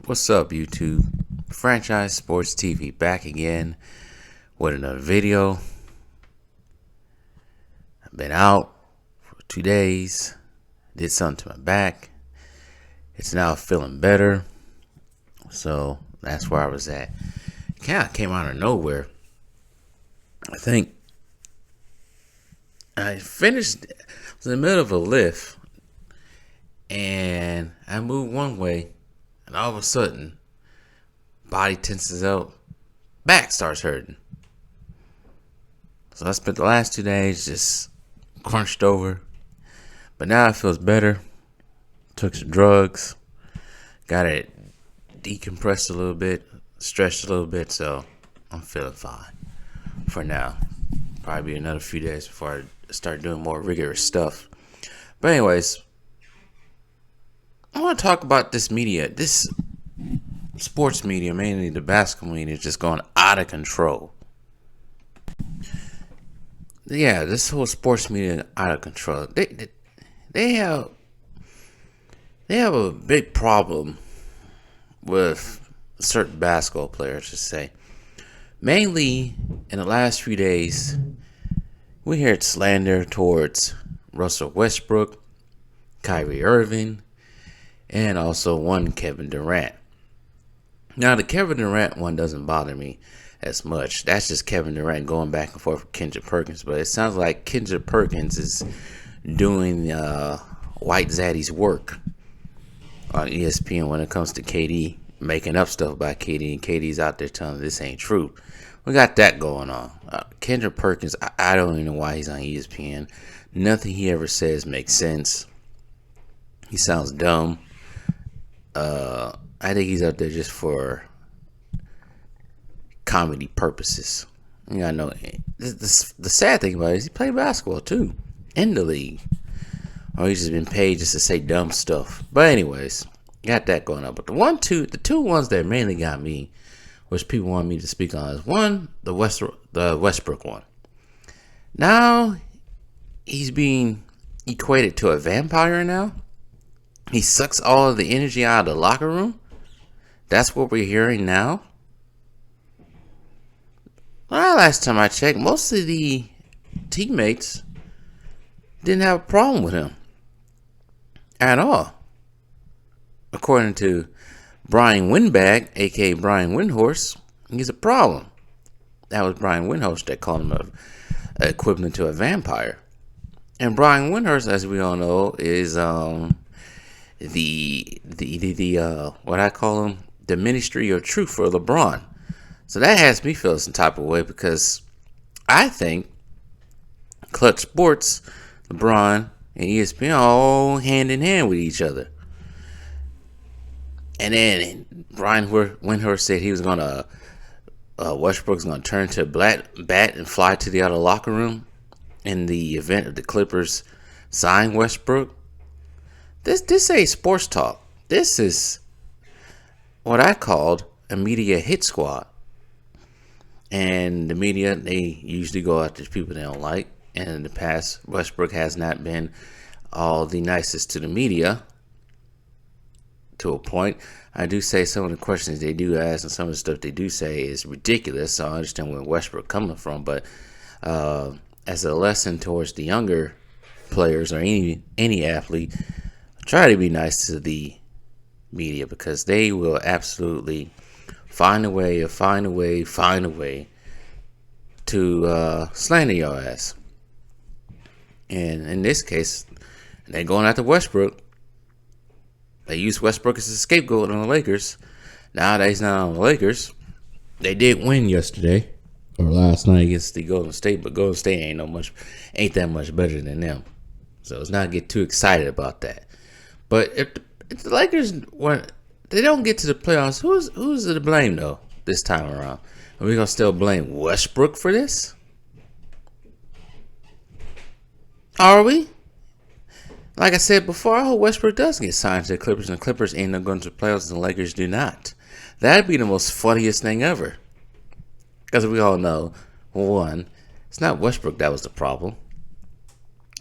What's up, YouTube? Franchise Sports TV back again with another video. I've been out for 2 days, did something to my back. It's now feeling better, so that's where I was at. It kind of came out of nowhere. I think I finished, I was in the middle of a lift, and I moved one way, and all of a sudden, body tenses up, back starts hurting. So I spent the last 2 days just crunched over, but now it feels better. Took some drugs, got it decompressed a little bit, stretched a little bit, so I'm feeling fine for now. Probably be another few days before I start doing more rigorous stuff. But anyways, I want to talk about this media, this sports media, mainly the basketball media, just going out of control. Yeah, this whole sports media out of control. They have a big problem with certain basketball players, to say. Mainly in the last few days, we heard slander towards Russell Westbrook, Kyrie Irving, and also one Kevin Durant. Now, the Kevin Durant one doesn't bother me as much. That's just Kevin Durant going back and forth with Kendrick Perkins. But it sounds like Kendrick Perkins is doing White Zaddy's work on ESPN when it comes to KD, making up stuff about KD, and KD's out there telling this ain't true. We got that going on. Kendrick Perkins, I don't even know why he's on ESPN. Nothing he ever says makes sense. He sounds dumb. I think he's up there just for comedy purposes. You gotta know, the sad thing about it is he played basketball too in the league. Or he's just been paid just to say dumb stuff. But anyways, got that going on. But the two ones that mainly got me, which people want me to speak on, is one, the Westbrook one. Now he's being equated to a vampire now. He sucks all of the energy out of the locker room. That's what we're hearing now. Well, last time I checked, most of the teammates didn't have a problem with him at all. According to Brian Windbag, aka Brian Windhorse, he's a problem. That was Brian Windhorse that called him a equivalent to a vampire. And Brian Windhorse, as we all know, is the what I call him, the Ministry of Truth for LeBron. So that has me feel some type of way, because I think Clutch Sports, LeBron, and ESPN are all hand in hand with each other. And then Brian Windhorst said he was gonna Westbrook's gonna turn to a bat and fly to the other locker room in the event of the Clippers sign Westbrook. This ain't sports talk. This is what I called a media hit squad. And the media, they usually go after people they don't like. And in the past, Westbrook has not been all the nicest to the media. To a point, I do say some of the questions they do ask and some of the stuff they do say is ridiculous. So I understand where Westbrook coming from. But as a lesson towards the younger players or any athlete, try to be nice to the media, because they will absolutely find a way to slander your ass. And in this case, they're going after Westbrook. They used Westbrook as a scapegoat on the Lakers. Now that he's not on the Lakers, they did win yesterday or last night against the Golden State, but Golden State ain't that much better than them. So let's not get too excited about that. But if the Lakers they don't get to the playoffs, who's to blame though this time around? Are we gonna still blame Westbrook for this? Are we? Like I said before, I hope Westbrook does get signed to the Clippers, and the Clippers end up going to the playoffs and the Lakers do not. That'd be the most funniest thing ever. Because we all know, one, it's not Westbrook that was the problem.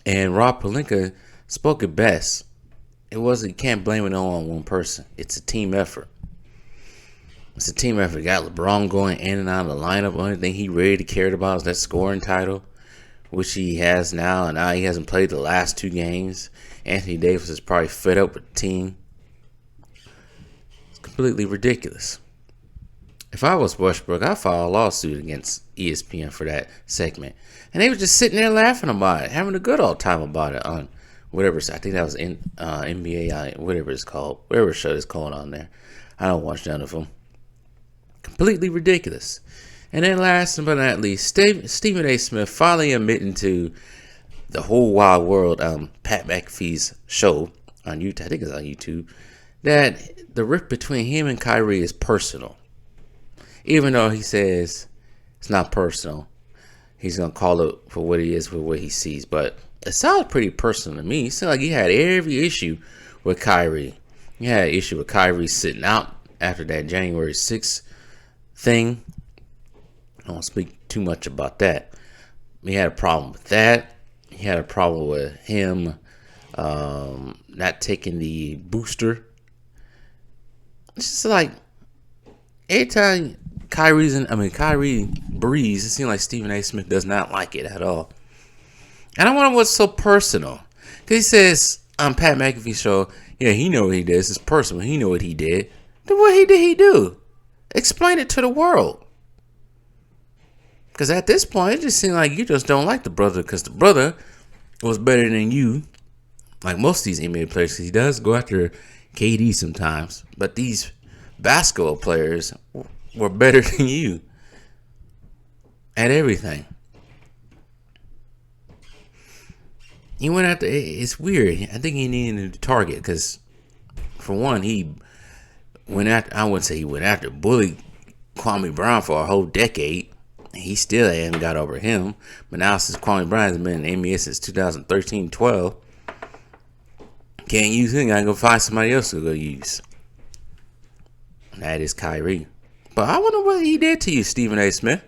And Rob Pelinka spoke it best. You can't blame it all on one person. It's a team effort. It's a team after got LeBron going in and out of the lineup. Only thing he really cared about is that scoring title, which he has now, and now he hasn't played the last 2 games. Anthony Davis is probably fed up with the team. It's completely ridiculous. If I was Westbrook, I'd file a lawsuit against ESPN for that segment. And they were just sitting there laughing about it, having a good old time about it on whatever. I think that was in NBA, whatever it's called, whatever show is going on there. I don't watch none of them. Completely ridiculous. And then last but not least, Stephen A. Smith finally admitting to the whole wide world, Pat McAfee's show on YouTube, I think it's on YouTube, that the rift between him and Kyrie is personal. Even though he says it's not personal, he's going to call it for what it is, for what he sees. But it sounds pretty personal to me. It sounds like he had every issue with Kyrie. He had an issue with Kyrie sitting out after that January 6th thing. I don't speak too much about that. He had a problem with that. He had a problem with him not taking the booster. It's just like every time Kyrie breathes, it seems like Stephen A. Smith does not like it at all. And I wonder what's so personal. Because he says on Pat McAfee's show, yeah, he know what he did. It's personal. He know what he did. Then what did he do? Explain it to the world. Because at this point, it just seems like you just don't like the brother because the brother was better than you. Like most of these NBA players, he does go after KD sometimes. But these basketball players were better than you at everything. He went after, it's weird. I think he needed a target because, for one, he went after, I wouldn't say he went after, bullied Kwame Brown for a whole decade. He still hasn't got over him. But now since Kwame Brown has been in the NBA since 2013-12, can't use him. Gotta go find somebody else to go use. And that is Kyrie. But I wonder what he did to you, Stephen A. Smith.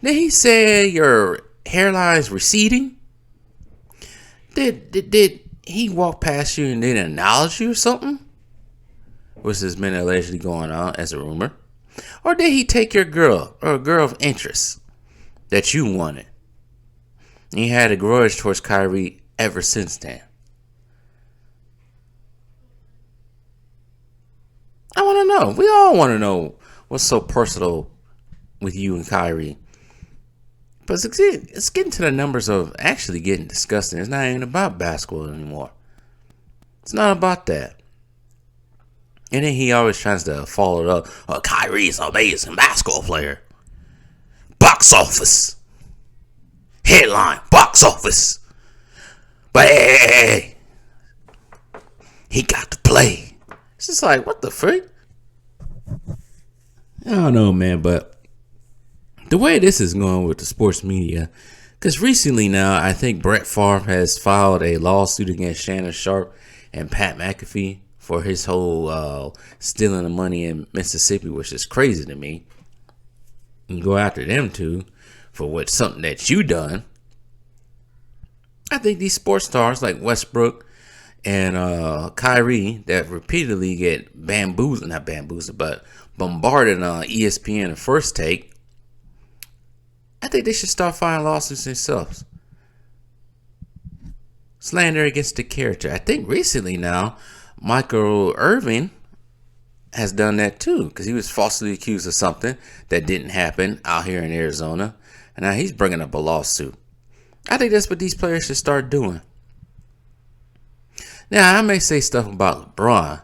Did he say your hairline's receding? Did he walk past you and didn't acknowledge you or something? Which has been allegedly going on as a rumor. Or did he take your girl or a girl of interest that you wanted? And he had a grudge towards Kyrie ever since then. I want to know. We all want to know what's so personal with you and Kyrie. But it's getting to the numbers of actually getting disgusting. It's not even about basketball anymore. It's not about that. And then he always tries to follow it up. Oh, Kyrie's an amazing basketball player. Box office. Headline. Box office. But hey, he got to play. It's just like, what the frick? I don't know, man, but the way this is going with the sports media, because recently now, I think Brett Favre has filed a lawsuit against Shannon Sharpe and Pat McAfee for his whole stealing the money in Mississippi, which is crazy to me. And go after them too for something that you done. I think these sports stars like Westbrook and Kyrie that repeatedly get but bombarded on ESPN and First Take, I think they should start filing lawsuits themselves. Slander against the character. I think recently now, Michael Irvin has done that too because he was falsely accused of something that didn't happen out here in Arizona. And now he's bringing up a lawsuit. I think that's what these players should start doing. Now, I may say stuff about LeBron.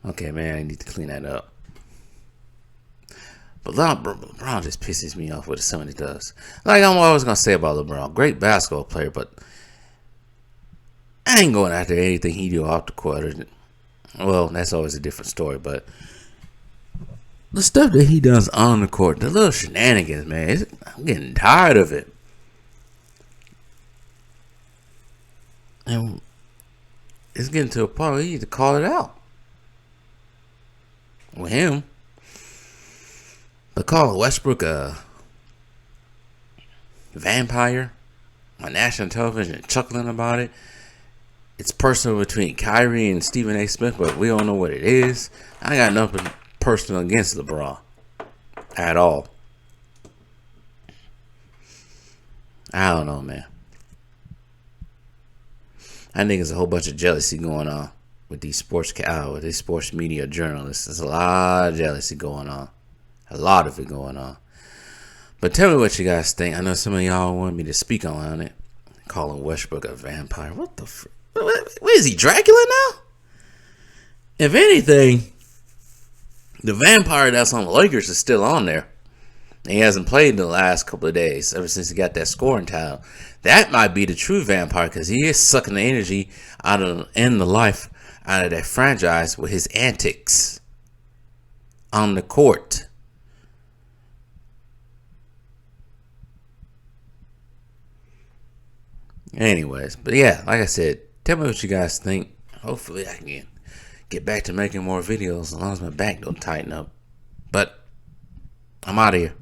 Okay, man, I need to clean that up. But LeBron just pisses me off with something he does. Like I'm always going to say about LeBron. Great basketball player, but I ain't going after anything he do off the court. Well, that's always a different story, but the stuff that he does on the court, the little shenanigans, man, I'm getting tired of it. And it's getting to a point where you need to call it out. With him. But calling Westbrook a vampire on national television and chuckling about it. It's personal between Kyrie and Stephen A. Smith, but we don't know what it is. I got nothing personal against LeBron at all. I don't know, man. I think there's a whole bunch of jealousy going on with these sports media journalists. There's a lot of jealousy going on. A lot of it going on. But tell me what you guys think. I know some of y'all want me to speak on it. Calling Westbrook a vampire. What the frick? What is he, Dracula now? If anything, the vampire that's on the Lakers is still on there. He hasn't played in the last couple of days, ever since he got that scoring title. That might be the true vampire, because he is sucking the energy and the life out of that franchise with his antics on the court. Anyways, but yeah, like I said, tell me what you guys think. Hopefully I can get back to making more videos as long as my back don't tighten up. But I'm out of here.